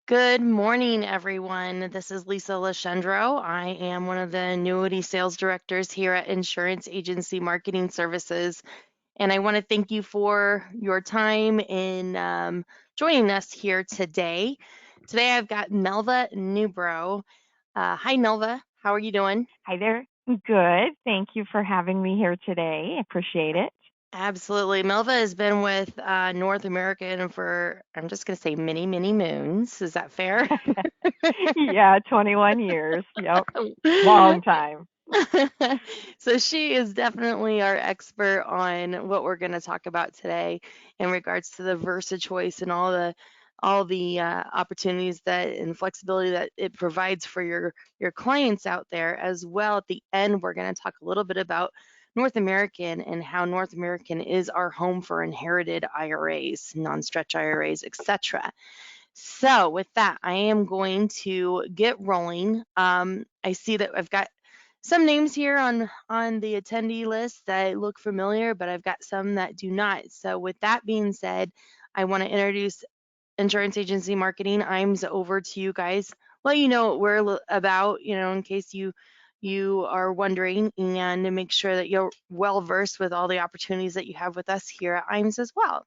Good morning, everyone. This is Lisa Lashendro. I am one of the annuity sales directors here at Insurance Agency Marketing Services, and I want to thank you for your time in joining us here today. Today, I've got Melva Newbrow. Hi, Melva. How are you doing? Hi there. Good. Thank you for having me here today. I appreciate it. Absolutely. Melva has been with North American for, I'm just going to say many, many moons. Is that fair? Yeah, 21 years. Yep. Long time. So she is definitely our expert on what we're going to talk about today in regards to the VersaChoice and all the opportunities that and flexibility that it provides for your clients out there as well. At the end, we're going to talk a little bit about North American and how North American is our home for inherited IRAs, non-stretch IRAs, etc. So with that, I am going to get rolling. I see that I've got some names here on the attendee list that look familiar, but I've got some that do not. So with that being said, I want to introduce Insurance Agency Marketing. I'm over to you guys. Let you know what we're about, in case you are wondering, and to make sure that you're well versed with all the opportunities that you have with us here at IMS as well.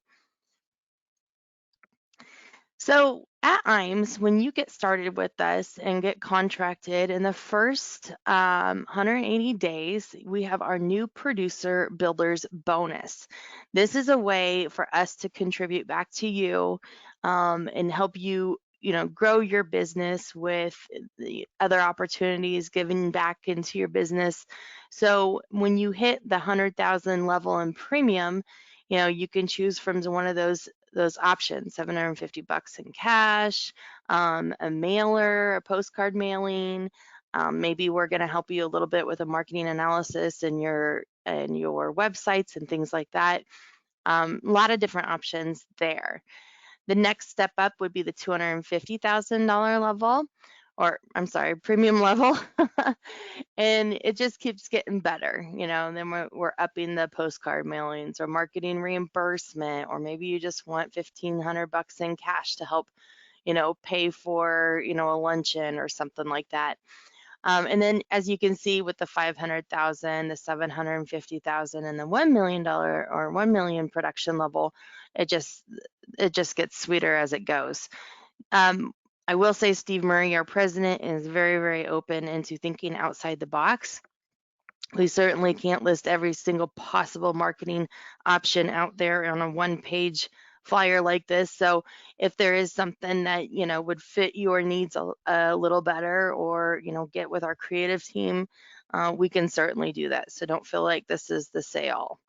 So at IMS, when you get started with us and get contracted in the first 180 days, we have our new producer builders bonus. This is a way for us to contribute back to you and help you, grow your business with the other opportunities, giving back into your business. So when you hit the 100,000 level in premium, you can choose from one of those options, $750 in cash, a mailer, a postcard mailing. Maybe we're going to help you a little bit with a marketing analysis and your websites and things like that. A lot of different options there. The next step up would be the $250,000 level, or I'm sorry, premium level. And it just keeps getting better, and then we're upping the postcard mailings or marketing reimbursement, or maybe you just want $1,500 in cash to help, pay for, a luncheon or something like that. And then, as you can see, with the 500,000, the 750,000, and the $1 million or 1 million production level, it just gets sweeter as it goes. Um, I will say Steve Murray, our president, is very, very open into thinking outside the box. We certainly can't list every single possible marketing option out there on a one-page flyer like this. So if there is something that, would fit your needs a little better, or, get with our creative team, we can certainly do that. So don't feel like this is the say-all.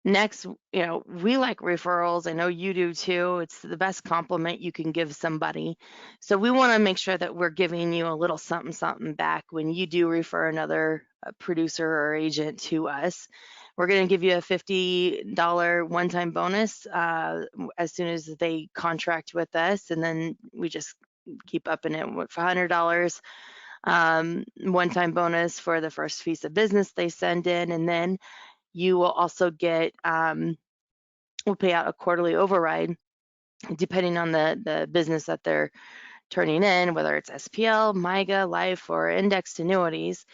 Next, we like referrals. I know you do too. It's the best compliment you can give somebody. So we want to make sure that we're giving you a little something, something back when you do refer another producer or agent to us. We're going to give you a $50 one-time bonus as soon as they contract with us. And then we just keep upping it with $100 one-time bonus for the first piece of business they send in. And then you will also get, we'll pay out a quarterly override depending on the business that they're turning in, whether it's SPL, MIGA, life, or indexed annuities.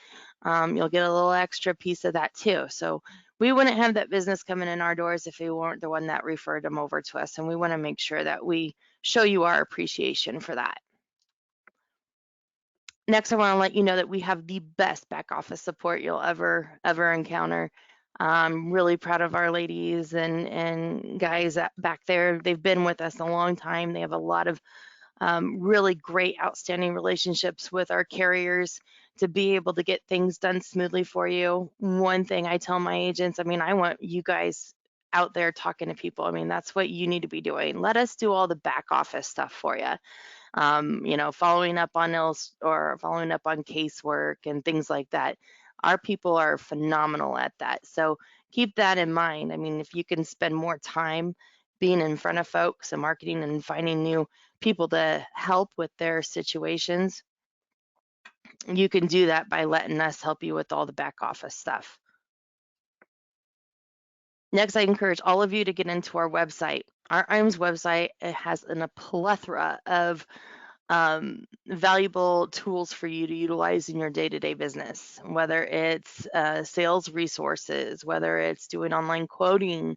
You'll get a little extra piece of that too. So we wouldn't have that business coming in our doors if we weren't the one that referred them over to us. And we want to make sure that we show you our appreciation for that. Next, I want to let you know that we have the best back office support you'll ever encounter. I'm really proud of our ladies and guys back there. They've been with us a long time. They have a lot of really great, outstanding relationships with our carriers to be able to get things done smoothly for you. One thing I tell my agents, I want you guys out there talking to people. That's what you need to be doing. Let us do all the back office stuff for you. Following up on ills or following up on casework and things like that. Our people are phenomenal at that. So keep that in mind. If you can spend more time being in front of folks and marketing and finding new people to help with their situations, you can do that by letting us help you with all the back office stuff. Next, I encourage all of you to get into our website. Our IAMS website, it has a plethora of valuable tools for you to utilize in your day-to-day business, whether it's sales resources, whether it's doing online quoting,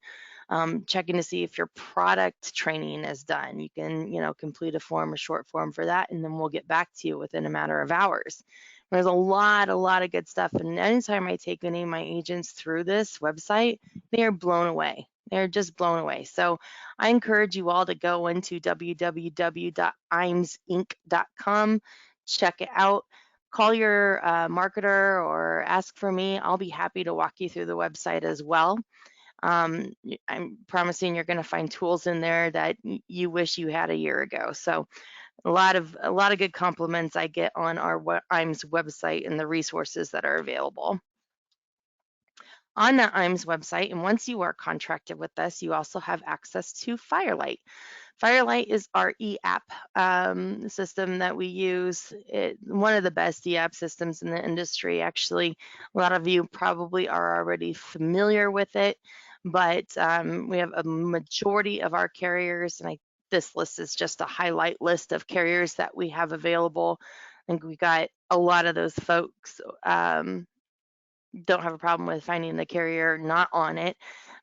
checking to see if your product training is done. You can, complete a form, a short form for that, and then we'll get back to you within a matter of hours. There's a lot of good stuff. And anytime I take any of my agents through this website, they are blown away. They're just blown away. So I encourage you all to go into www.imsinc.com, check it out, call your marketer or ask for me. I'll be happy to walk you through the website as well. I'm promising you're going to find tools in there that you wish you had a year ago. So a lot of good compliments I get on our IMS website and the resources that are available. On that IMS website, and once you are contracted with us, you also have access to Firelight. Firelight is our e-app system that we use. One of the best e-app systems in the industry, actually. A lot of you probably are already familiar with it, but we have a majority of our carriers, and this list is just a highlight list of carriers that we have available. I think we got a lot of those folks don't have a problem with finding the carrier not on it.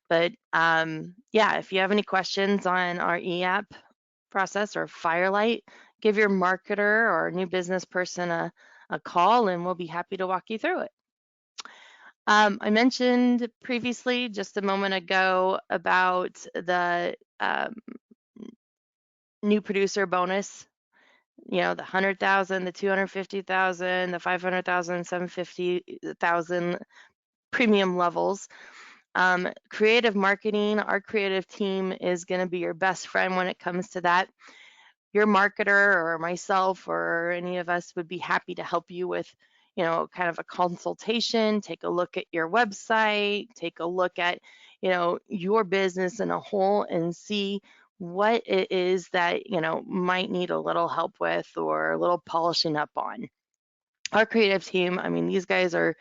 But yeah, if you have any questions on our e-app process or Firelight, give your marketer or new business person a call and we'll be happy to walk you through it. I mentioned previously, just a moment ago, about the new producer bonus. The 100,000, the 250,000, the 500,000, 750,000 premium levels. Creative marketing, our creative team is going to be your best friend when it comes to that. Your marketer or myself or any of us would be happy to help you with, kind of a consultation, take a look at your website, take a look at, your business in a whole and see what it is that, might need a little help with or a little polishing up on. Our creative team, I mean, these guys are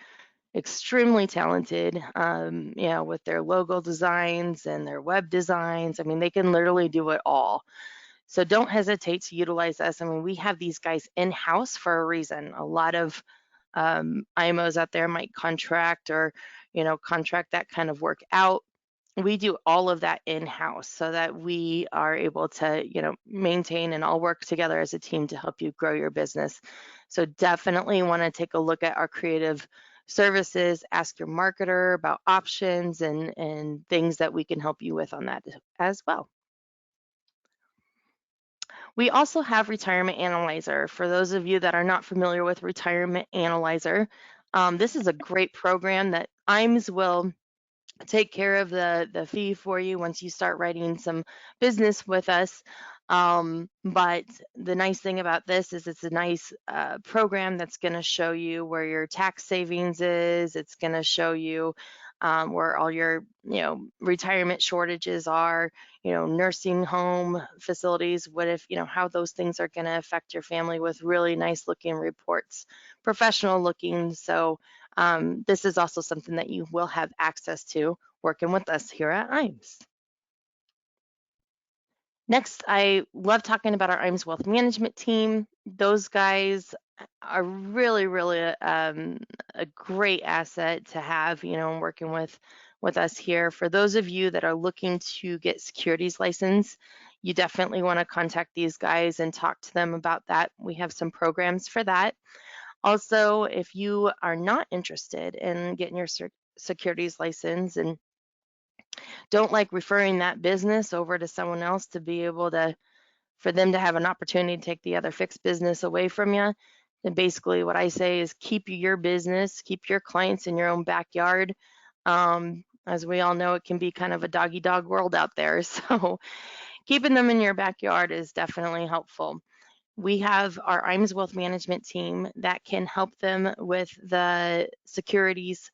extremely talented, with their logo designs and their web designs. I mean, they can literally do it all. So don't hesitate to utilize us. I mean, we have these guys in-house for a reason. A lot of IMOs out there might contract or, contract that kind of work out. We do all of that in-house so that we are able to, maintain and all work together as a team to help you grow your business. So definitely want to take a look at our creative services, ask your marketer about options and things that we can help you with on that as well. We also have Retirement Analyzer. For those of you that are not familiar with Retirement Analyzer, this is a great program that IMS will take care of the fee for you once you start writing some business with us. But the nice thing about this is it's a nice program that's going to show you where your tax savings is. It's going to show you where all your retirement shortages are, nursing home facilities, what if, how those things are going to affect your family with really nice looking reports, professional looking. So this is also something that you will have access to working with us here at IMS. Next, I love talking about our IMS Wealth Management team. Those guys are really, really a great asset to have, working with us here. For those of you that are looking to get securities license, you definitely want to contact these guys and talk to them about that. We have some programs for that. Also, if you are not interested in getting your securities license and don't like referring that business over to someone else to be able to, for them to have an opportunity to take the other fixed business away from you, then basically what I say is keep your business, keep your clients in your own backyard. As we all know, it can be kind of a doggy dog world out there. So keeping them in your backyard is definitely helpful. We have our IMS Wealth Management team that can help them with the securities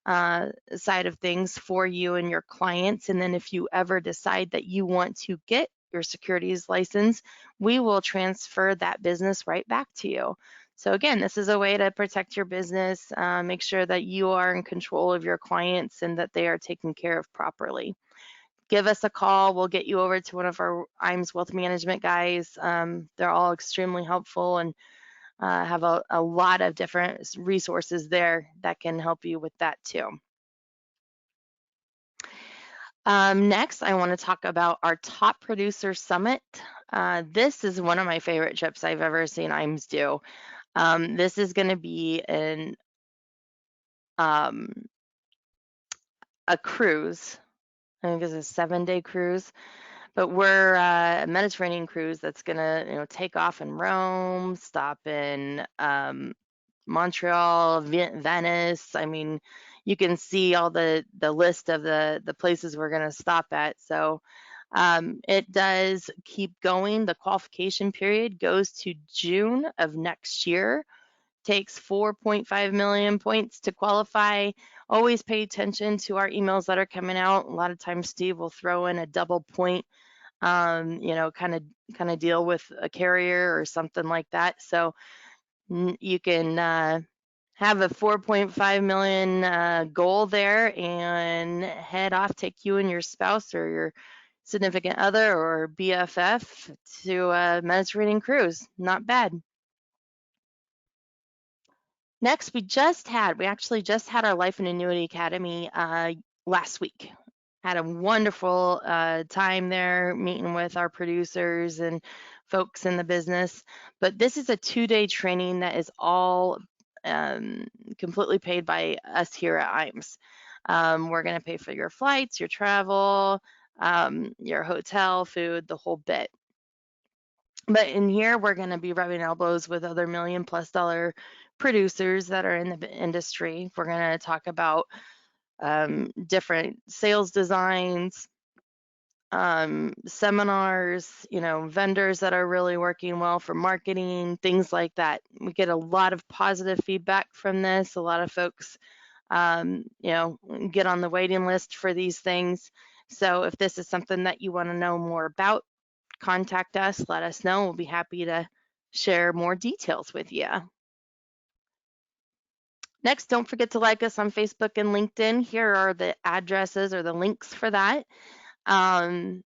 side of things for you and your clients. And then if you ever decide that you want to get your securities license, we will transfer that business right back to you. So again, this is a way to protect your business, make sure that you are in control of your clients and that they are taken care of properly. give us a call. We'll get you over to one of our IMS wealth management guys. They're all extremely helpful and have a lot of different resources there that can help you with that too. Next, I want to talk about our Top Producer Summit. This is one of my favorite trips I've ever seen IMS do. This is going to be a cruise. I think it's a 7-day cruise, but we're a Mediterranean cruise that's going to take off in Rome, stop in Montreal, Venice. I mean, you can see all the list of the places we're going to stop at. So it does keep going. The qualification period goes to June of next year. Takes 4.5 million points to qualify. Always pay attention to our emails that are coming out. A lot of times Steve will throw in a double point, kind of deal with a carrier or something like that. So you can have a 4.5 million goal there and head off, take you and your spouse or your significant other or BFF to a Mediterranean cruise. Not bad. Next, we actually just had our Life and Annuity Academy last week. Had a wonderful time there meeting with our producers and folks in the business. But this is a 2-day training that is all completely paid by us here at IMS. We're going to pay for your flights, your travel, your hotel, food, the whole bit. But in here, we're going to be rubbing elbows with other $1 million+ producers that are in the industry. We're going to talk about different sales designs, seminars, vendors that are really working well for marketing, things like that. We get a lot of positive feedback from this. A lot of folks, get on the waiting list for these things. So if this is something that you want to know more about, contact us, let us know. We'll be happy to share more details with you. Next, don't forget to like us on Facebook and LinkedIn. Here are the addresses or the links for that. Want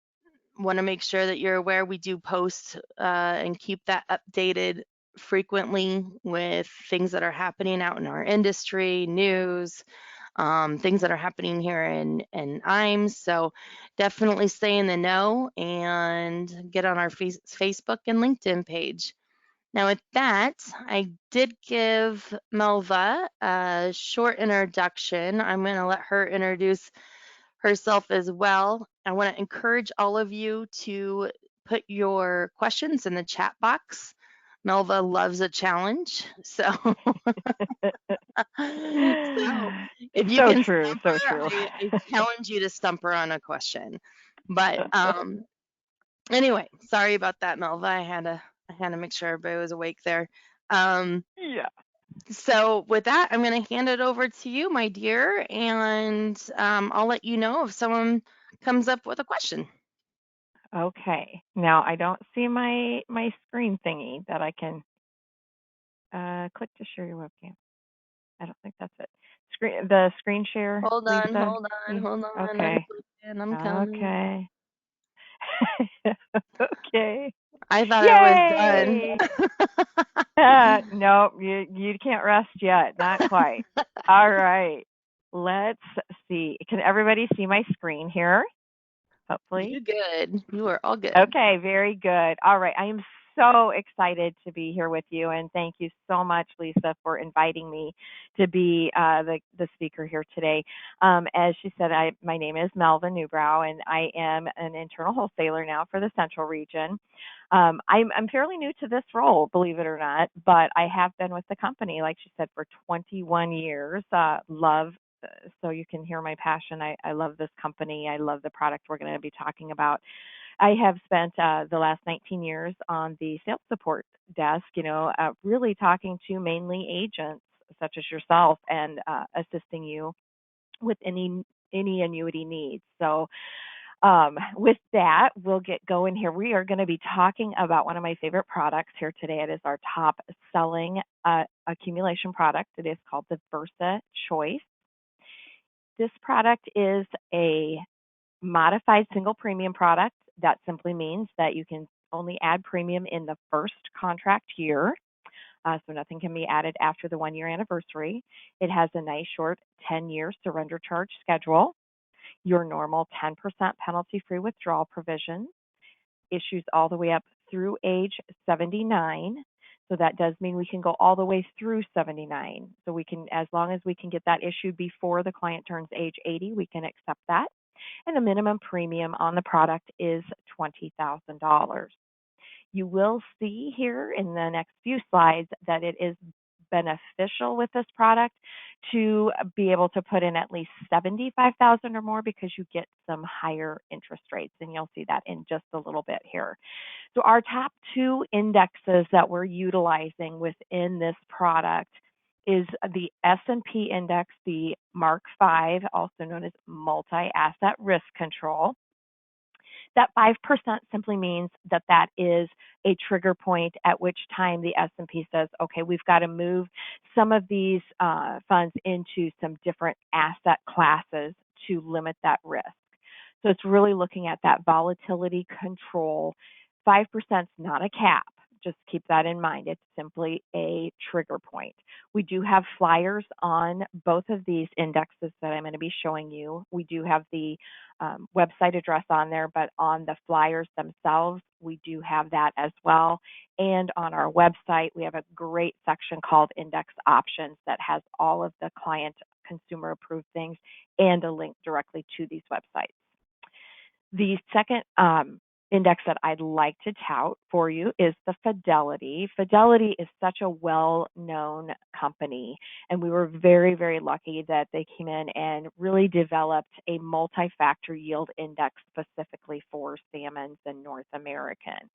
to make sure that you're aware we do post and keep that updated frequently with things that are happening out in our industry, news, things that are happening here in IMS. So definitely stay in the know and get on our Facebook and LinkedIn page. Now with that, I did give Melva a short introduction. I'm going to let her introduce herself as well. I want to encourage all of you to put your questions in the chat box. Melva loves a challenge. So, if you So can true, stump so her, true. I challenge you to stump her on a question. But anyway, sorry about that, Melva. I had to make sure everybody was awake there. Yeah. So with that, I'm going to hand it over to you, my dear, and I'll let you know if someone comes up with a question. Okay. Now I don't see my screen thingy that I can click to share your webcam. I don't think that's it. The screen share, Hold on, Lisa. hold on, hold on. I'm Okay. clicking, I'm coming. Okay. Okay. I thought I was done. Yay! Nope, you can't rest yet. Not quite. All right. Let's see. Can everybody see my screen here? Hopefully. You good. You are all good. Okay, very good. All right. I am so excited to be here with you, and thank you so much, Lisa, for inviting me to be the speaker here today. As she said, my name is Melvin Newbrow, and I am an internal wholesaler now for the Central Region. I'm fairly new to this role, believe it or not, but I have been with the company, like she said, for 21 years. So you can hear my passion. I love this company. I love the product we're going to be talking about. I have spent the last 19 years on the sales support desk, really talking to mainly agents such as yourself and assisting you with any annuity needs. So with that, we'll get going here. We are going to be talking about one of my favorite products here today. It is our top selling accumulation product. It is called the VersaChoice. This product is a modified single premium product. That simply means that you can only add premium in the first contract year. So nothing can be added after the 1-year anniversary. It has a nice short 10-year surrender charge schedule. Your normal 10% penalty-free withdrawal provision issues all the way up through age 79. So that does mean we can go all the way through 79. So we can, as long as we can get that issued before the client turns age 80, we can accept that. And the minimum premium on the product is $20,000. You will see here in the next few slides that it is beneficial with this product to be able to put in at least 75,000 or more because you get some higher interest rates, and you'll see that in just a little bit here. So our top 2 indexes that we're utilizing within this product is the S&P index, the Mark 5, also known as multi-asset risk control. That 5% simply means that that is a trigger point at which time the S&P says, okay, we've got to move some of these funds into some different asset classes to limit that risk. So it's really looking at that volatility control. 5% is not a cap. Just keep that in mind. It's simply a trigger point. We do have flyers on both of these indexes that I'm going to be showing you. We do have the website address on there, but on the flyers themselves, we do have that as well. And on our website, we have a great section called Index Options that has all of the client consumer approved things and a link directly to these websites. The second index that I'd like to tout for you is the Fidelity. Fidelity is such a well-known company, and we were very, very lucky that they came in and really developed a multi-factor yield index specifically for salmons and North American.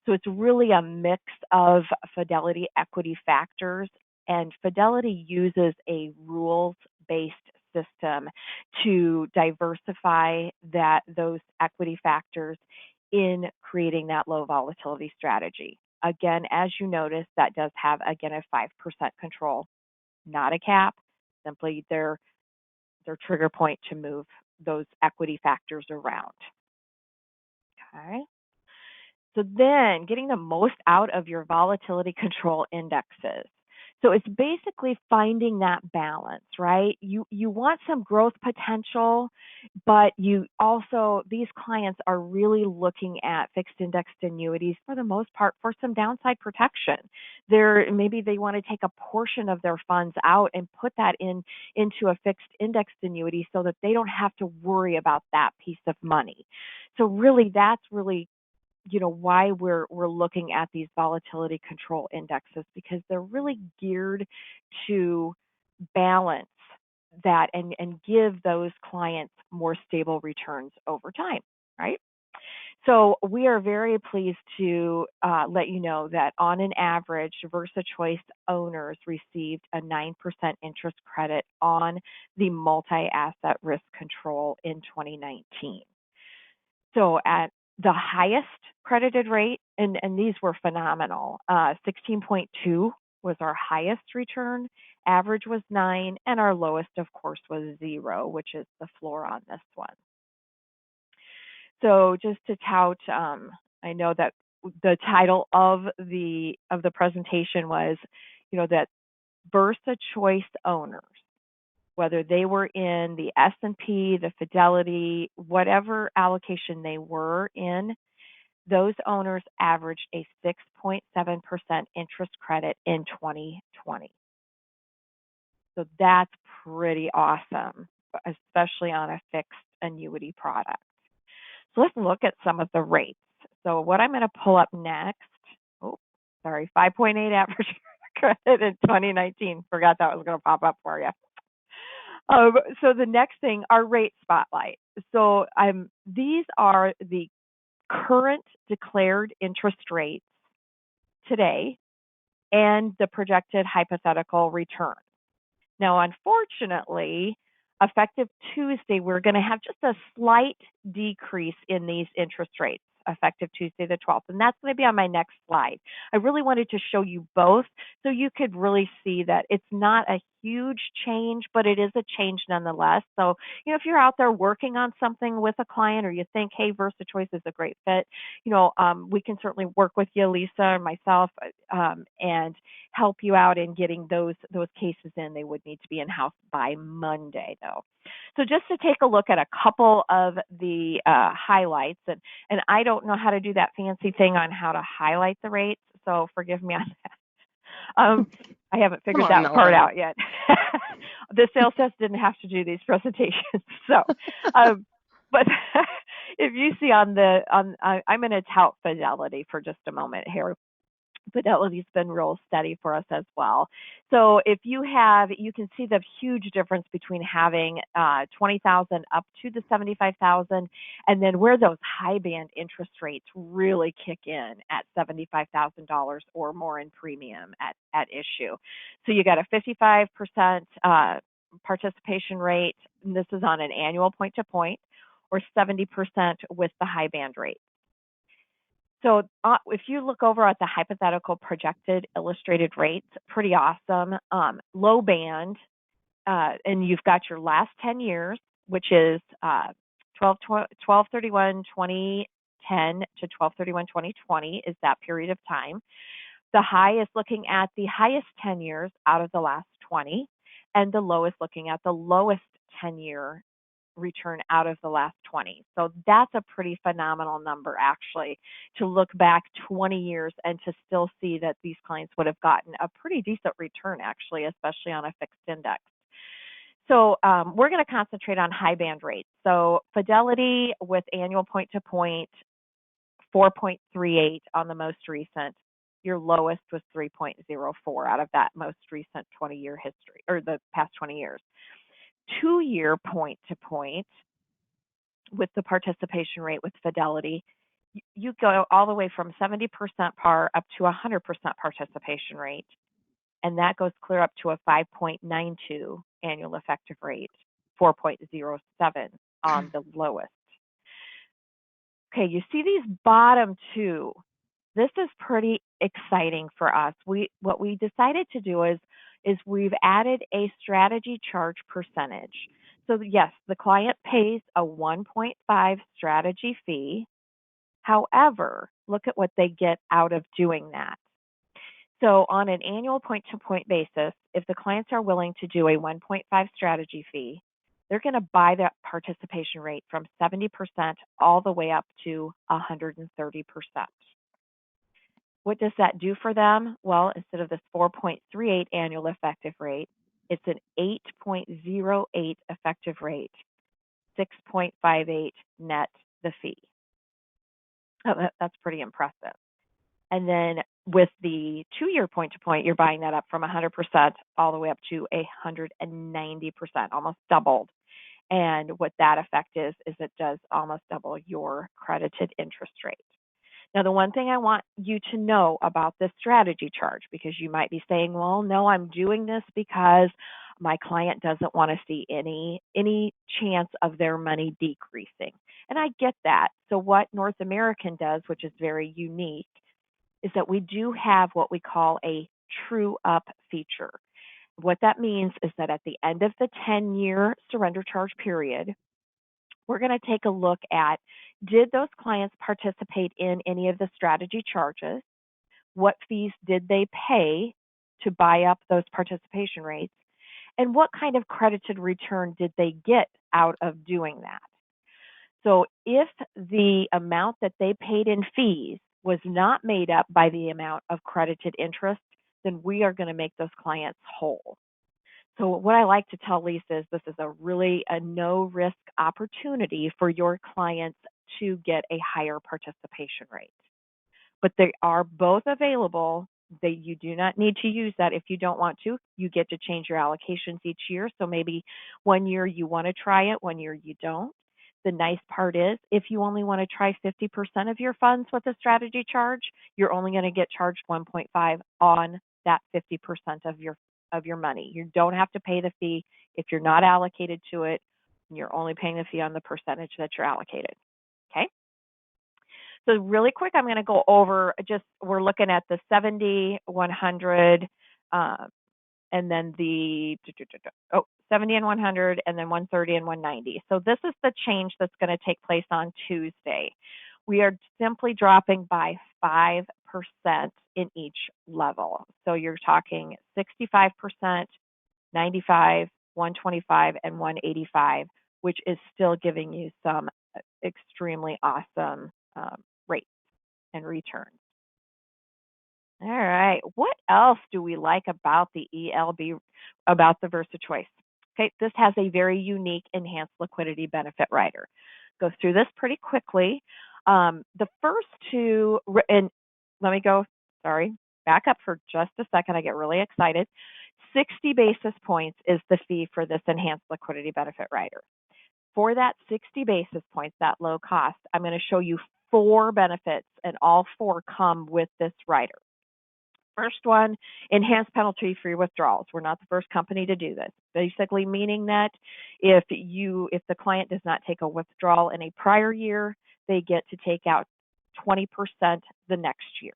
So it's really a mix of Fidelity equity factors, and Fidelity uses a rules-based system to diversify those equity factors in creating that low volatility strategy. Again, as you notice, that does have, again, a 5% control, not a cap, simply their trigger point to move those equity factors around. Okay. So then getting the most out of your volatility control indexes. So it's basically finding that balance, right? You want some growth potential, but you also, these clients are really looking at fixed indexed annuities for the most part for some downside protection. Maybe they want to take a portion of their funds out and put that into a fixed indexed annuity so that they don't have to worry about that piece of money. So really, that's really why we're looking at these volatility control indexes, because they're really geared to balance that and give those clients more stable returns over time, right? So we are very pleased to let you know that on an average, VersaChoice owners received a 9% interest credit on the multi-asset risk control in 2019. So at the highest credited rate, and these were phenomenal, 16.2 was our highest return, average was 9, and our lowest, of course, was 0, which is the floor on this one. So just to tout, I know that the title of the presentation was, that VersaChoice owners, whether they were in the S&P, the Fidelity, whatever allocation they were in, those owners averaged a 6.7% interest credit in 2020. So that's pretty awesome, especially on a fixed annuity product. So let's look at some of the rates. So what I'm going to pull up next, 5.8 average credit in 2019. Forgot that was going to pop up for you. So the next thing, our rate spotlight. So these are the current declared interest rates today and the projected hypothetical return. Now, unfortunately, effective Tuesday, we're going to have just a slight decrease in these interest rates. effective Tuesday the 12th. And that's going to be on my next slide. I really wanted to show you both so you could really see that it's not a huge change, but it is a change nonetheless. So, if you're out there working on something with a client, or you think, hey, VersaChoice is a great fit, we can certainly work with you, Lisa, and myself, and help you out in getting those cases in. They would need to be in-house by Monday, though. So just to take a look at a couple of the highlights, and I don't know how to do that fancy thing on how to highlight the rates, so forgive me on that. I haven't figured that part out yet. The sales test didn't have to do these presentations. So, but if you see I'm going to tout Fidelity for just a moment here. Fidelity's been real steady for us as well. So if you can see the huge difference between having 20,000 up to the 75,000, and then where those high band interest rates really kick in at $75,000 or more in premium at issue. So you got a 55% participation rate, and this is on an annual point to point, or 70% with the high band rate. So if you look over at the hypothetical projected illustrated rates, pretty awesome. Low band, and you've got your last 10 years, which is 12/31/2010 to 12/31/2020 is that period of time. The high is looking at the highest 10 years out of the last 20, and the low is looking at the lowest 10-year return out of the last 20. So that's a pretty phenomenal number, actually, to look back 20 years and to still see that these clients would have gotten a pretty decent return, actually, especially on a fixed index. So we're going to concentrate on high band rates. So Fidelity with annual point to point, 4.38 on the most recent. Your lowest was 3.04 out of that most recent 20-year history, or the past 20 years. 2-year point to point with the participation rate with Fidelity, you go all the way from 70% par up to 100% participation rate, and that goes clear up to a 5.92 annual effective rate, 4.07 on the lowest. Okay, you see these bottom two. This is pretty exciting for us. What we decided to do is we've added a strategy charge percentage. So yes, the client pays a 1.5 strategy fee. However, look at what they get out of doing that. So on an annual point-to-point basis, if the clients are willing to do a 1.5 strategy fee, they're going to buy that participation rate from 70% all the way up to 130%. What does that do for them? Well, instead of this 4.38 annual effective rate, it's an 8.08 effective rate, 6.58 net the fee. Oh, that's pretty impressive. And then with the 2-year point to point, you're buying that up from 100% all the way up to 190%, almost doubled. And what that effect is it does almost double your credited interest rate. Now, the one thing I want you to know about this strategy charge, because you might be saying, well, no, I'm doing this because my client doesn't want to see any chance of their money decreasing. And I get that. So what North American does, which is very unique, is that we do have what we call a true up feature. What that means is that at the end of the 10-year surrender charge period, we're going to take a look at, did those clients participate in any of the strategy charges? What fees did they pay to buy up those participation rates? And what kind of credited return did they get out of doing that? So if the amount that they paid in fees was not made up by the amount of credited interest, then we are going to make those clients whole. So what I like to tell Lisa is this is a no-risk opportunity for your clients to get a higher participation rate. But they are both available. You do not need to use that if you don't want to. You get to change your allocations each year. So maybe one year you want to try it, one year you don't. The nice part is if you only want to try 50% of your funds with a strategy charge, you're only going to get charged 1.5 on that 50% of your money. You don't have to pay the fee if you're not allocated to it, and you're only paying the fee on the percentage that you're allocated. Okay? So really quick, I'm going to go over we're looking at the 70, 100, and then the 70 and 100, and then 130 and 190. So this is the change that's going to take place on Tuesday. We are simply dropping by 5% in each level. So you're talking 65%, 95, 125, and 185, which is still giving you some extremely awesome rates and returns. All right. What else do we like about the ELB, about the VersaChoice? Okay, this has a very unique enhanced liquidity benefit rider. Go through this pretty quickly. The first two, and let me go, sorry, back up for just a second. I get really excited. 60 basis points is the fee for this enhanced liquidity benefit rider. For that 60 basis points, that low cost, I'm going to show you 4 benefits, and all 4 come with this rider. First one, enhanced penalty-free withdrawals. We're not the first company to do this. Basically meaning that if the client does not take a withdrawal in a prior year, they get to take out 20% the next year.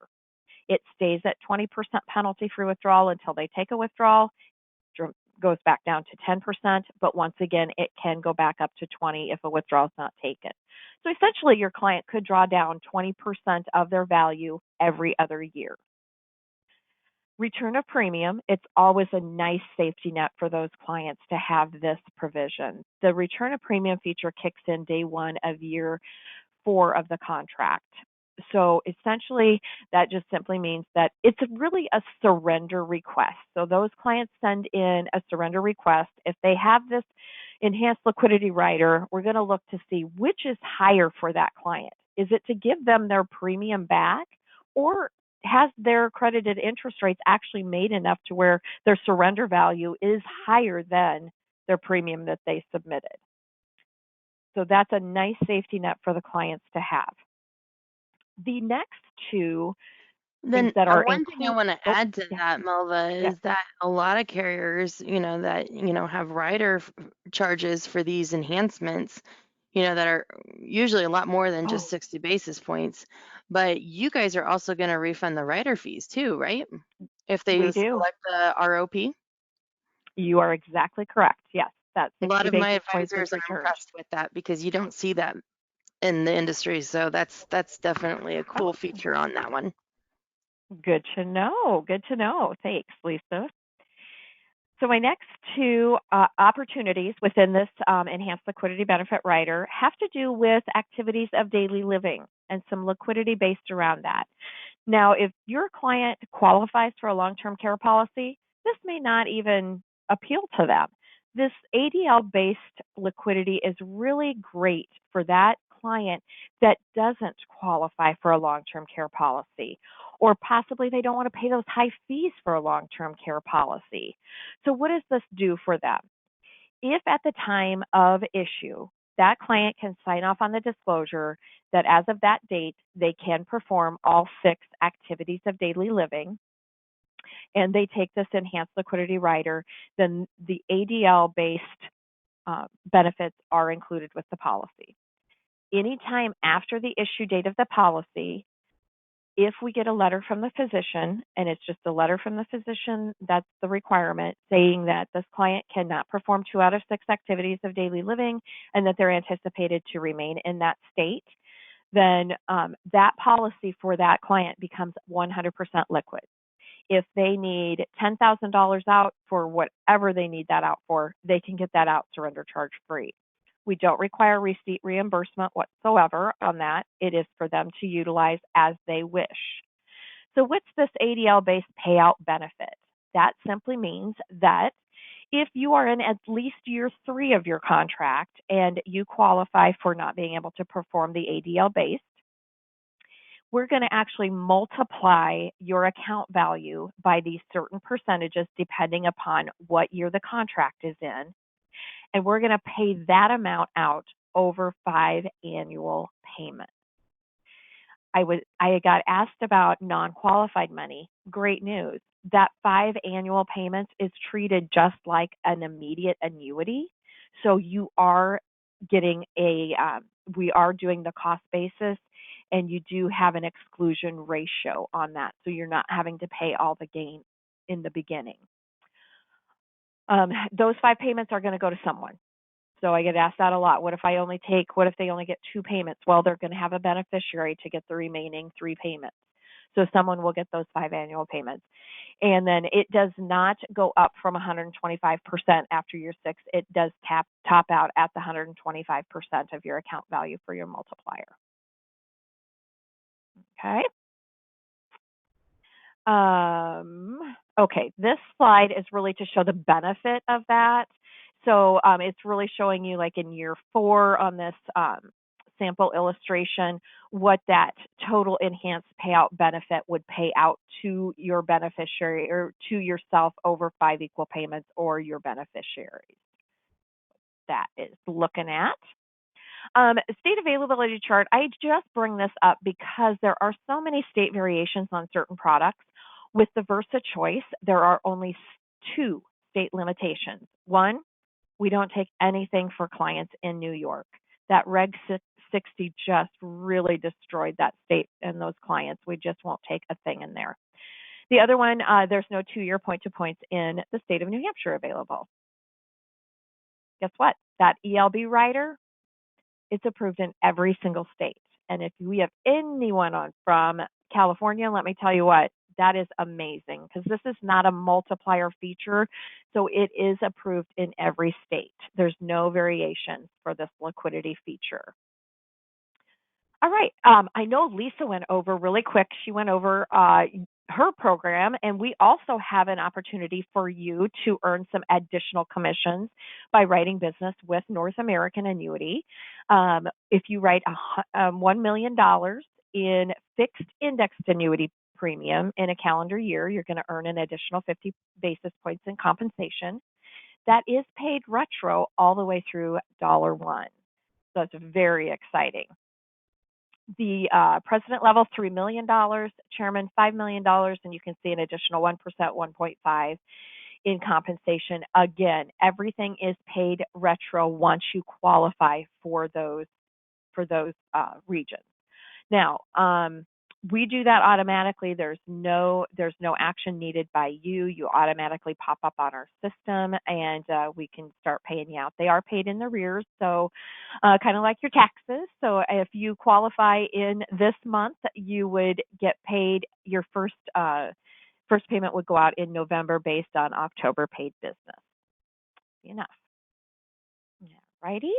It stays at 20% penalty-free withdrawal until they take a withdrawal, goes back down to 10%, but once again, it can go back up to 20 if a withdrawal is not taken. So essentially, your client could draw down 20% of their value every other year. Return of premium, it's always a nice safety net for those clients to have this provision. The return of premium feature kicks in day 1 of year 4 of the contract. So essentially, that just simply means that it's really a surrender request. So those clients send in a surrender request. If they have this enhanced liquidity rider, we're going to look to see which is higher for that client. Is it to give them their premium back, or has their credited interest rates actually made enough to where their surrender value is higher than their premium that they submitted? So that's a nice safety net for the clients to have. The next 2 things Then that are one thing I want to add to yeah, that, Melva, yeah. is that a lot of carriers, that, have rider charges for these enhancements, that are usually a lot more than just Oh, 60 basis points. But you guys are also going to refund the rider fees too, right? If they we do. select the ROP. You are exactly correct. Yes, that A lot 60 of my basis points is advisors are returned. impressed with that because you don't see that in the industry. So that's definitely a cool Oh, feature on that one. good to know. Good to know. Thanks, Lisa. So my next 2 opportunities within this enhanced liquidity benefit rider have to do with activities of daily living and some liquidity based around that. Now, if your client qualifies for a long-term care policy, this may not even appeal to them. This ADL based liquidity is really great for that client that doesn't qualify for a long-term care policy, or possibly they don't want to pay those high fees for a long-term care policy. So what does this do for them? If at the time of issue, that client can sign off on the disclosure that as of that date, they can perform all 6 activities of daily living, and they take this enhanced liquidity rider, then the ADL based benefits are included with the policy. Anytime after the issue date of the policy, if we get a letter from the physician, and it's just a letter from the physician, that's the requirement, saying that this client cannot perform 2 out of 6 activities of daily living and that they're anticipated to remain in that state, then that policy for that client becomes 100% liquid. If they need $10,000 out for whatever they need that out for, they can get that out surrender charge free. We don't require receipt reimbursement whatsoever on that. It is for them to utilize as they wish. So what's this ADL based payout benefit? That simply means that if you are in at least year 3 of your contract and you qualify for not being able to perform the ADL based, we're going to actually multiply your account value by these certain percentages depending upon what year the contract is in. And we're going to pay that amount out over 5 annual payments. I got asked about non-qualified money. Great news. That 5 annual payments is treated just like an immediate annuity. So you are getting we are doing the cost basis, and you do have an exclusion ratio on that, so you're not having to pay all the gain in the beginning. Those 5 payments are going to go to someone. So I get asked that a lot. What if they only get 2 payments? Well, they're going to have a beneficiary to get the remaining 3 payments. So someone will get those 5 annual payments. And then it does not go up from 125% after year 6. It does top out at the 125% of your account value for your multiplier. Okay. Okay, this slide is really to show the benefit of that. So it's really showing you, like in year 4 on this sample illustration, what that total enhanced payout benefit would pay out to your beneficiary or to yourself over 5 equal payments or your beneficiaries. That is looking at. State availability chart, I just bring this up because there are so many state variations on certain products. With the VersaChoice, there are only 2 state limitations. One, we don't take anything for clients in New York. That Reg 60 just really destroyed that state and those clients. We just won't take a thing in there. The other one, there's no 2-year point-to-points in the state of New Hampshire available. Guess what? That ELB rider, it's approved in every single state. And if we have anyone on from California, let me tell you what, that is amazing because this is not a multiplier feature. So it is approved in every state. There's no variation for this liquidity feature. All right. I know Lisa went over really quick. She went over her program, and we also have an opportunity for you to earn some additional commissions by writing business with North American Annuity. If you write $1 million in fixed indexed annuity premium in a calendar year, you're going to earn an additional 50 basis points in compensation. That is paid retro all the way through $1. So it's very exciting. The president level, $3 million, chairman, $5 million, and you can see an additional 1%, 1.5 in compensation. Again, everything is paid retro once you qualify for those regions. Now, we do that automatically. There's no action needed by you. You automatically pop up on our system, and we can start paying you out. They are paid in arrears, so kind of like your taxes. So if you qualify in this month, you would get paid. Your first payment would go out in November based on October paid business. Enough. Righty.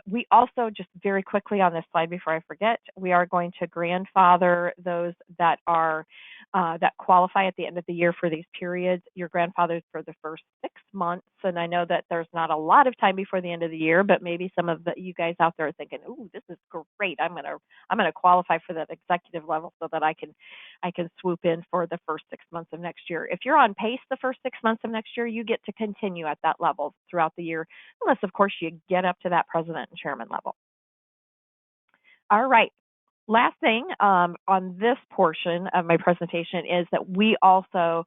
We also, just very quickly on this slide before I forget, we are going to grandfather those that are that qualify at the end of the year for these periods. Your grandfathers for the first 6 months, and I know that there's not a lot of time before the end of the year, but maybe some of you guys out there are thinking, "Ooh, this is great! I'm gonna qualify for that executive level so that I can swoop in for the first 6 months of next year." If you're on pace the first 6 months of next year, you get to continue at that level throughout the year, unless of course you get up to that president and chairman level. All right. Last thing on this portion of my presentation is that we also,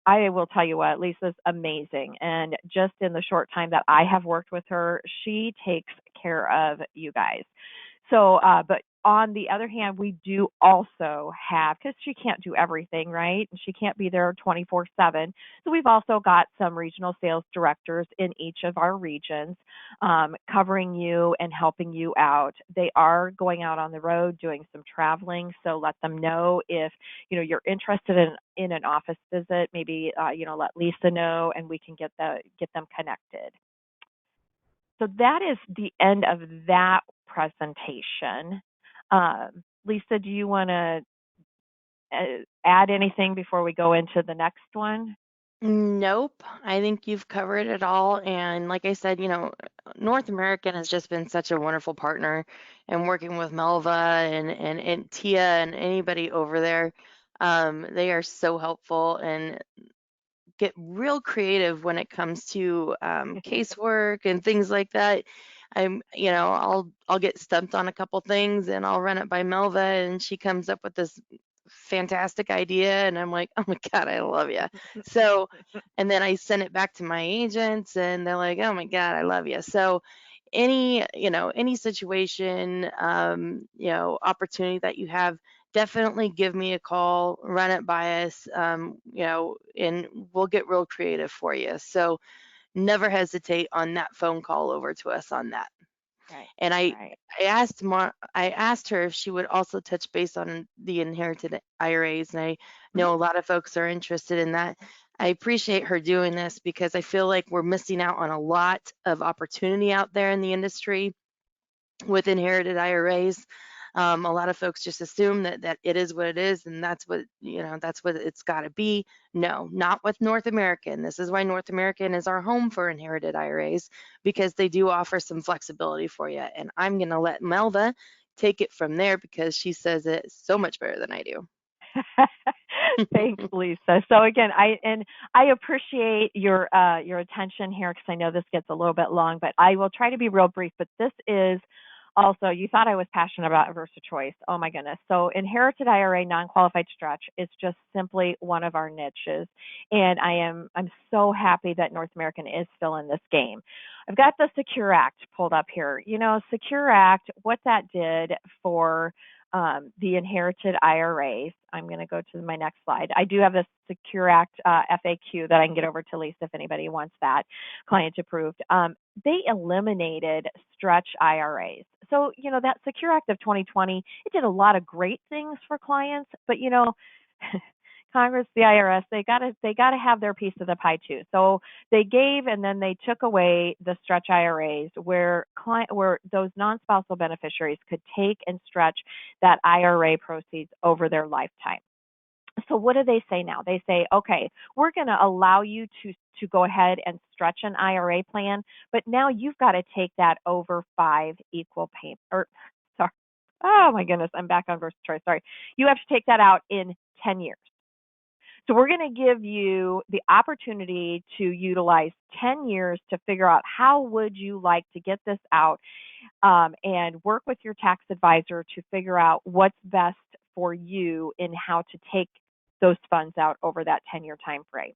I will tell you what, Lisa's amazing. And just in the short time that I have worked with her, she takes care of you guys. So, but on the other hand, we do also have, because she can't do everything, right? She can't be there 24/7. So we've also got some regional sales directors in each of our regions covering you and helping you out. They are going out on the road doing some traveling. So let them know if, you're interested in an office visit, maybe, let Lisa know and we can get them connected. So that is the end of that presentation. Lisa, do you want to add anything before we go into the next one? Nope, I think you've covered it all. And like I said, North American has just been such a wonderful partner, and working with Melva and Tia and anybody over there, they are so helpful and get real creative when it comes to casework and things like that. I'll get stumped on a couple things and I'll run it by Melva, and she comes up with this fantastic idea, and I'm like, oh my God, I love you. So, and then I send it back to my agents and they're like, oh my God, I love you. So any situation, opportunity that you have, definitely give me a call, run it by us, and we'll get real creative for you. So never hesitate on that phone call over to us on that. Right. And Right. I asked her if she would also touch base on the inherited IRAs, and I Mhm. know a lot of folks are interested in that. I appreciate her doing this because I feel like we're missing out on a lot of opportunity out there in the industry with inherited IRAs. A lot of folks just assume that it is what it is, and that's what it's got to be. No, not with North American. This is why North American is our home for inherited IRAs, because they do offer some flexibility for you. And I'm going to let Melva take it from there because she says it so much better than I do. Thanks, Lisa. So again, I appreciate your attention here because I know this gets a little bit long, but I will try to be real brief. But this is also, you thought I was passionate about VersaChoice. Oh my goodness. So inherited IRA non-qualified stretch is just simply one of our niches. And I'm so happy that North American is still in this game. I've got the Secure Act pulled up here. Secure Act, what that did for the inherited IRAs. I'm going to go to my next slide. I do have the Secure Act FAQ that I can get over to Lisa if anybody wants that, client approved. They eliminated stretch IRAs. So, that Secure Act of 2020, it did a lot of great things for clients, but Congress, the IRS, they gotta have their piece of the pie too. So they gave and then they took away the stretch IRAs where those non-spousal beneficiaries could take and stretch that IRA proceeds over their lifetime. So what do they say now? They say, okay, we're going to allow you to go ahead and stretch an IRA plan, but now you've got to take that over 5 equal pay or sorry. Oh my goodness, I'm back on VersaChoice. Sorry. You have to take that out in 10 years. So we're going to give you the opportunity to utilize 10 years to figure out how would you like to get this out, and work with your tax advisor to figure out what's best for you in how to take those funds out over that 10-year time frame.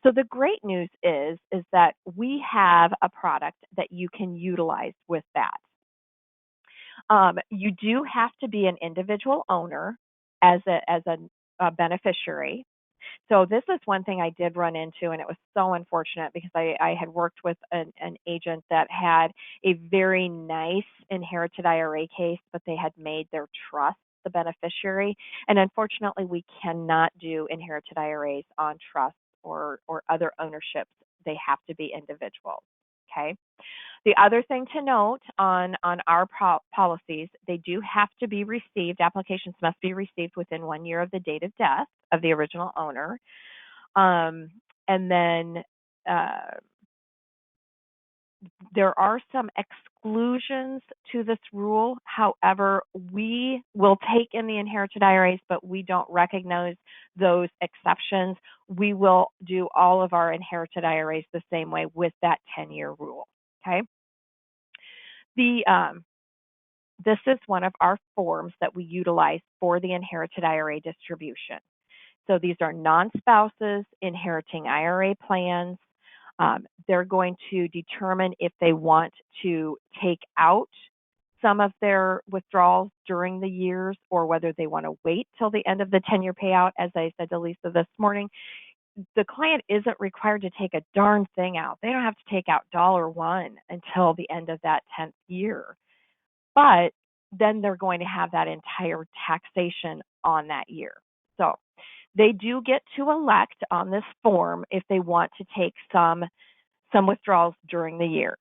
So the great news is that we have a product that you can utilize with that. You do have to be an individual owner as a beneficiary. So this is one thing I did run into, and it was so unfortunate because I had worked with an agent that had a very nice inherited IRA case, but they had made their trust the beneficiary. And unfortunately, we cannot do inherited IRAs on trusts or other ownerships. They have to be individual. Okay. The other thing to note on our policies, they do have to be received. Applications must be received within 1 year of the date of death of the original owner. And then there are some exclusions to this rule. However, we will take in the inherited IRAs, but we don't recognize those exceptions. We will do all of our inherited IRAs the same way with that 10-year rule. Okay. This is one of our forms that we utilize for the inherited IRA distribution. So these are non-spouses inheriting IRA plans. They're going to determine if they want to take out some of their withdrawals during the years or whether they want to wait till the end of the 10-year payout. As I said to Lisa this morning, the client isn't required to take a darn thing out. They don't have to take out $1 until the end of that 10th year. But then they're going to have that entire taxation on that year. So they do get to elect on this form if they want to take some withdrawals during the years.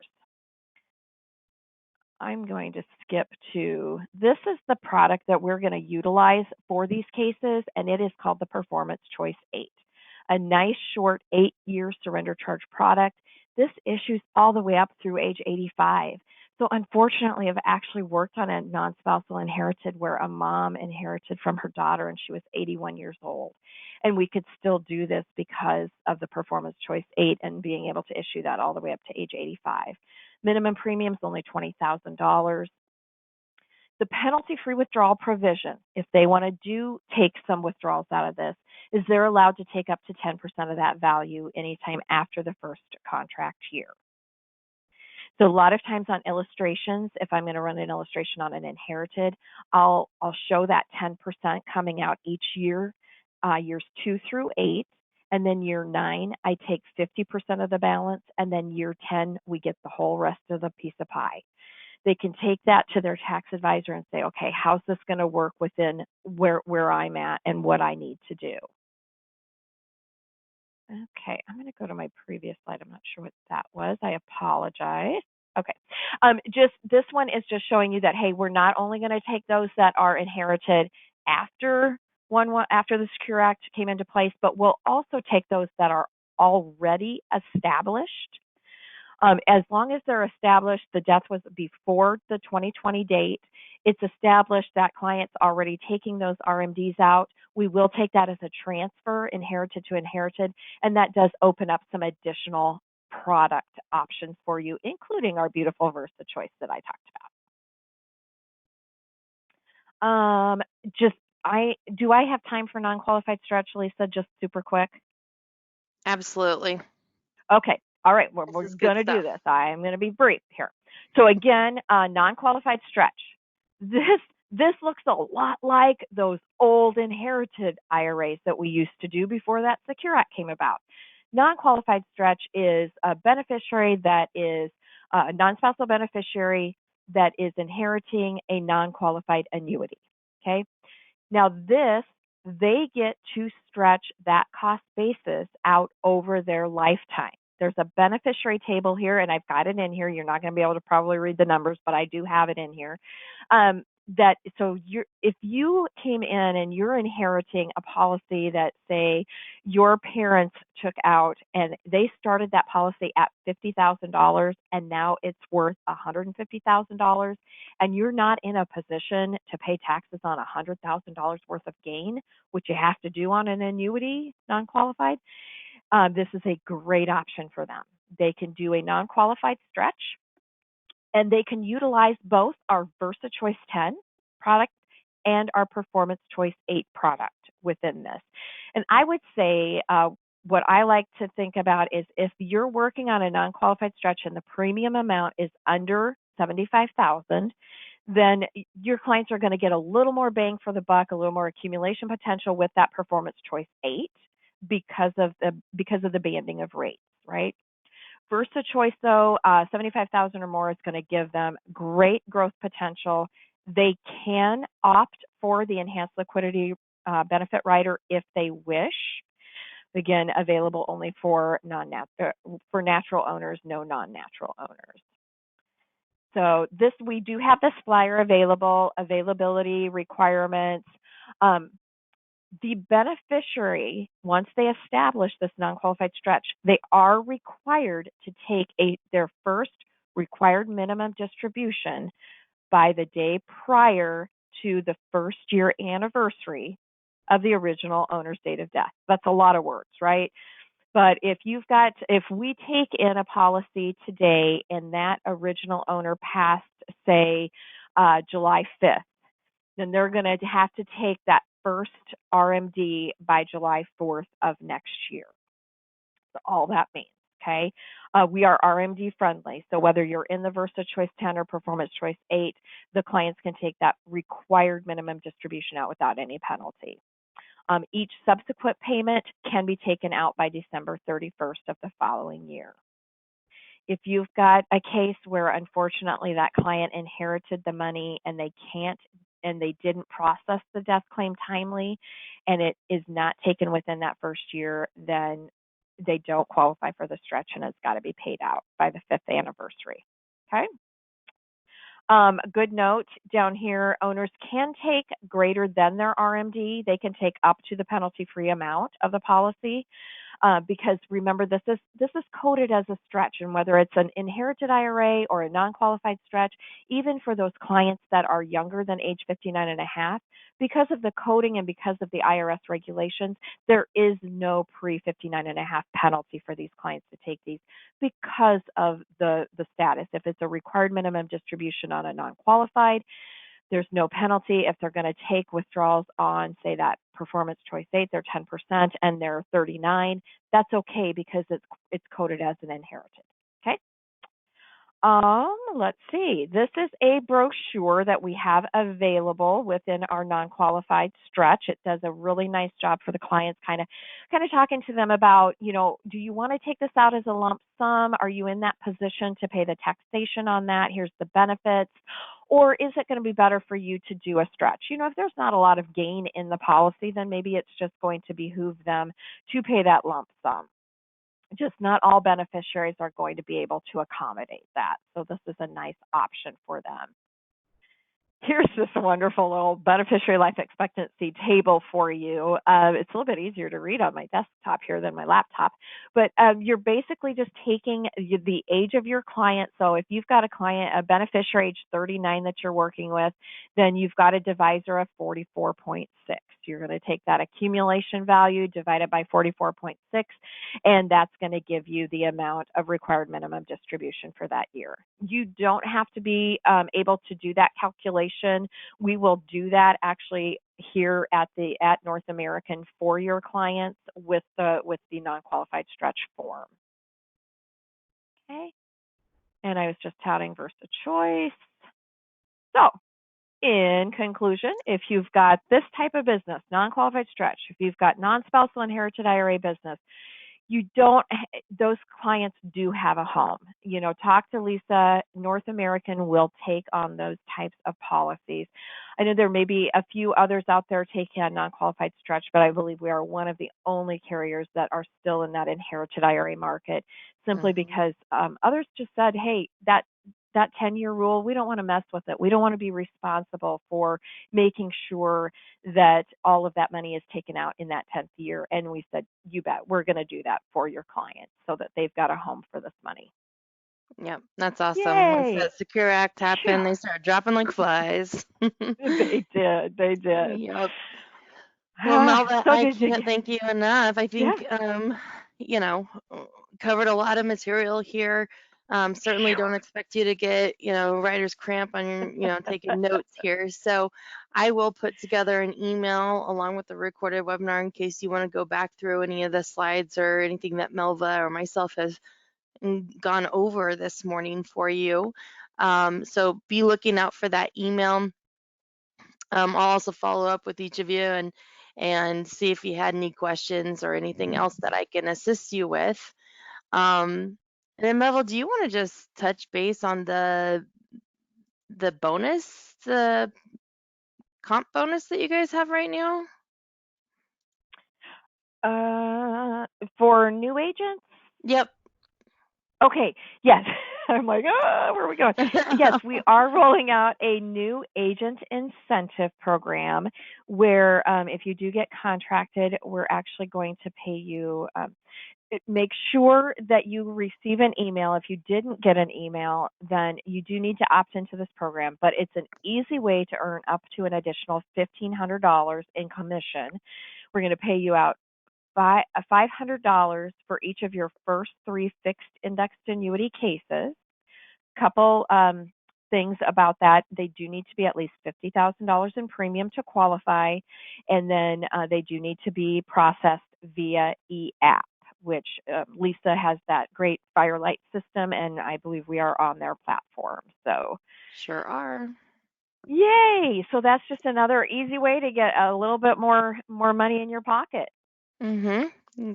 I'm going to skip to, this is the product that we're going to utilize for these cases, and it is called the Performance Choice 8, a nice short 8-year surrender charge product. This issues all the way up through age 85. So unfortunately, I've actually worked on a non-spousal inherited where a mom inherited from her daughter and she was 81 years old. And we could still do this because of the Performance Choice 8 and being able to issue that all the way up to age 85. Minimum premium is only $20,000. The penalty-free withdrawal provision, if they want to take some withdrawals out of this, is they're allowed to take up to 10% of that value anytime after the first contract year. So a lot of times on illustrations, if I'm going to run an illustration on an inherited, I'll show that 10% coming out each year, years 2 through 8. And then year 9, I take 50% of the balance. And then year 10, we get the whole rest of the piece of pie. They can take that to their tax advisor and say, okay, how's this going to work within where I'm at and what I need to do? Okay, I'm going to go to my previous slide. I'm not sure what that was. I apologize. Okay, just this one is just showing you that, hey, we're not only going to take those that are inherited after after the Secure Act came into place, but we'll also take those that are already established. As long as they're established, the death was before the 2020 date, it's established that client's already taking those RMDs out. We will take that as a transfer, inherited to inherited, and that does open up some additional product options for you, including our beautiful VersaChoice that I talked about. Do I have time for non-qualified stretch, Lisa? Just super quick. Absolutely. Okay. All right. We're This is going good to do stuff. this. I am going to be brief here. So again, non-qualified stretch. This looks a lot like those old inherited IRAs that we used to do before that Secure Act came about. Non-qualified stretch is a beneficiary that is a non-spousal beneficiary that is inheriting a non-qualified annuity. Okay. Now they get to stretch that cost basis out over their lifetime. There's a beneficiary table here, and I've got it in here. You're not going to be able to probably read the numbers, but I do have it in here. If you came in and you're inheriting a policy that, say, your parents took out and they started that policy at $50,000 and now it's worth $150,000, and you're not in a position to pay taxes on $100,000 worth of gain, which you have to do on an annuity, non-qualified, this is a great option for them. They can do a non-qualified stretch, and they can utilize both our VersaChoice 10 product and our Performance Choice 8 product within this. And I would say what I like to think about is if you're working on a non-qualified stretch and the premium amount is under $75,000, then your clients are going to get a little more bang for the buck, a little more accumulation potential with that Performance Choice 8 because of the banding of rates, right? VersaChoice, though, 75,000 or more is going to give them great growth potential. They can opt for the enhanced liquidity benefit rider if they wish. Again, available only for natural owners, no non-natural owners. So we do have this flyer available, availability requirements. The beneficiary, once they establish this non-qualified stretch, they are required to take their first required minimum distribution by the day prior to the first year anniversary of the original owner's date of death. That's a lot of words, right? But if we take in a policy today and that original owner passed, say, July 5th, then they're going to have to take that first RMD by July 4th of next year. So all that means, okay? We are RMD friendly. So whether you're in the VersaChoice 10 or Performance Choice 8, the clients can take that required minimum distribution out without any penalty. Each subsequent payment can be taken out by December 31st of the following year. If you've got a case where unfortunately that client inherited the money and they didn't process the death claim timely and it is not taken within that first year, then they don't qualify for the stretch and it's got to be paid out by the 5th anniversary. Okay. Good note down here, owners can take greater than their RMD. They can take up to the penalty-free amount of the policy. Because remember, this is coded as a stretch, and whether it's an inherited IRA or a non-qualified stretch, even for those clients that are younger than age 59 and a half, because of the coding and because of the IRS regulations, there is no pre-59 and a half penalty for these clients to take these because of the status. If it's a required minimum distribution on a non-qualified, there's no penalty. If they're going to take withdrawals on, say, that Performance Choice 8, they're 10% and they're 39, that's okay because it's coded as an inherited. Okay. Let's see. This is a brochure that we have available within our non-qualified stretch. It does a really nice job for the clients, kind of talking to them about, do you want to take this out as a lump sum? Are you in that position to pay the taxation on that? Here's the benefits. Or is it going to be better for you to do a stretch? If there's not a lot of gain in the policy, then maybe it's just going to behoove them to pay that lump sum. Just not all beneficiaries are going to be able to accommodate that. So this is a nice option for them. Here's this wonderful little beneficiary life expectancy table for you. It's a little bit easier to read on my desktop here than my laptop, but you're basically just taking the age of your client. So if you've got a beneficiary age 39 that you're working with, then you've got a divisor of 44.6. You're going to take that accumulation value, divide it by 44.6, and that's going to give you the amount of required minimum distribution for that year. You don't have to be able to do that calculation. We will do that actually here at North American for your clients with the non-qualified stretch form. Okay, and I was just touting VersaChoice. So in conclusion, if you've got this type of business, non-qualified stretch, if you've got non-spousal inherited IRA business, those clients do have a home. Talk to Lisa. North American will take on those types of policies. I know there may be a few others out there taking on non-qualified stretch, but I believe we are one of the only carriers that are still in that inherited IRA market, simply because others just said, hey, that 10-year rule, we don't want to mess with it. We don't want to be responsible for making sure that all of that money is taken out in that 10th year. And we said, you bet, we're going to do that for your clients so that they've got a home for this money. Yep, that's awesome. Once Yay! that Secure Act Phew. happened, they started dropping like flies. They did. They did. Yep. Well, Melva, So I did you can't get? thank you enough. I Yeah. think, you know, covered a lot of material here. Certainly don't expect you to get, writer's cramp on your, taking notes here. So I will put together an email along with the recorded webinar in case you want to go back through any of the slides or anything that Melva or myself have gone over this morning for you. So be looking out for that email. I'll also follow up with each of you and see if you had any questions or anything else that I can assist you with. And then Melville, do you want to just touch base on the bonus, the comp bonus that you guys have right now? For new agents? Yep. Okay, yes. I'm like, where are we going? Yes, we are rolling out a new agent incentive program where if you do get contracted, we're actually going to pay you. Make sure that you receive an email. If you didn't get an email, then you do need to opt into this program, but it's an easy way to earn up to an additional $1,500 in commission. We're going to pay you out $500 for each of your first 3 fixed indexed annuity cases. Couple things about that: they do need to be at least $50,000 in premium to qualify, and then they do need to be processed via e-app, which Lisa has that great Firelight system, and I believe we are on their platform. So Sure are. yay! So that's just another easy way to get a little bit more money in your pocket.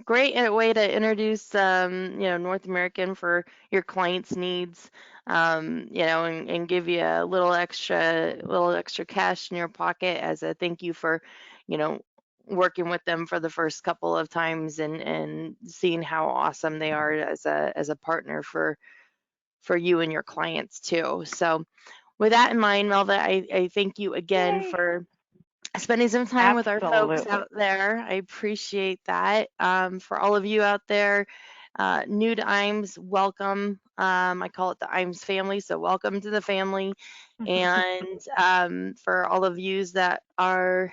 Great way to introduce, North American for your clients' needs, and give you a little extra cash in your pocket as a thank you for, you know, working with them for the first couple of times and seeing how awesome they are as a partner for you and your clients too. So with that in mind, Melva, I thank you again Yay! for spending some time with our folks Absolutely. out there. I appreciate that. For all of you out there, new to IMS, welcome. I call it the IMS family, so welcome to the family. And for all of yous that are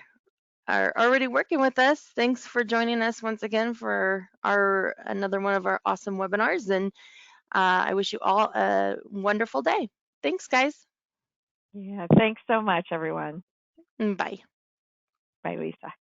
already working with us, thanks for joining us once again for our another one of our awesome webinars. And I wish you all a wonderful day. Thanks, guys. Yeah, thanks so much, everyone. Bye. Bye, Lisa.